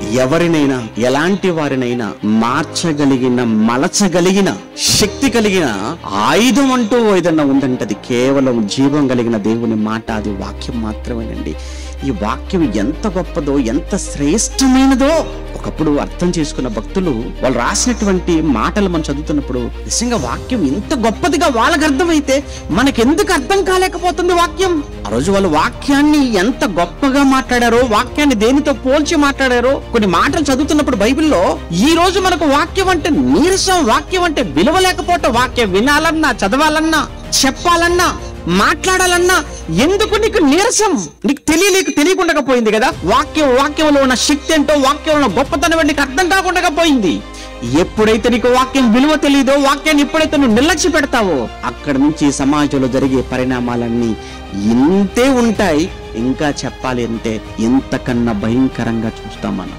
ఎవరినైనా ఎలాంటి వారినైనా మార్చగలిగిన మలచగలిగిన శక్తి కలిగిన ఆయుధం అంటూ ఏదన్నా ఉందంటే అది కేవలం జీవం కలిగిన దేవుని మాట, అది వాక్యం మాత్రమేనండి. ఈ వాక్యం ఎంత గొప్పదో, ఎంత శ్రేష్టమైనదో ఒకప్పుడు అర్థం చేసుకున్న భక్తులు వాళ్ళు రాసినటువంటి మాటలు మనం చదువుతున్నప్పుడు నిజంగా వాక్యం ఇంత గొప్పదిగా వాళ్ళకి అర్థమైతే మనకెందుకు అర్థం కాలేకపోతుంది వాక్యం? ఆ రోజు వాళ్ళు వాక్యాన్ని ఎంత గొప్పగా మాట్లాడారో, వాక్యాన్ని దేనితో పోల్చి మాట్లాడారో కొన్ని మాటలు చదువుతున్నప్పుడు బైబిల్లో, ఈ రోజు మనకు వాక్యం అంటే నీరసం, వాక్యం అంటే విలువ లేకపోవటం, వాక్యం వినాలన్నా, చదవాలన్నా, చెప్పాలన్నా, మాట్లాడాలన్నా ఎందుకు నీకు నీరసం? నీకు తెలియకుండా పోయింది కదా. వాక్యంలో ఉన్న శక్తి ఏంటో, వాక్యంలో గొప్పతనం నీకు అర్థం కాకుండా పోయింది. ఎప్పుడైతే నీకు వాక్యం విలువ తెలియదో, వాక్యాన్ని ఎప్పుడైతే నువ్వు నిర్లక్ష్య పెడతావో, అక్కడ నుంచి సమాజంలో జరిగే పరిణామాలన్నీ ఇంతే ఉంటాయి. ఇంకా చెప్పాలి అంటే ఇంతకన్నా భయంకరంగా చూస్తాం మనం.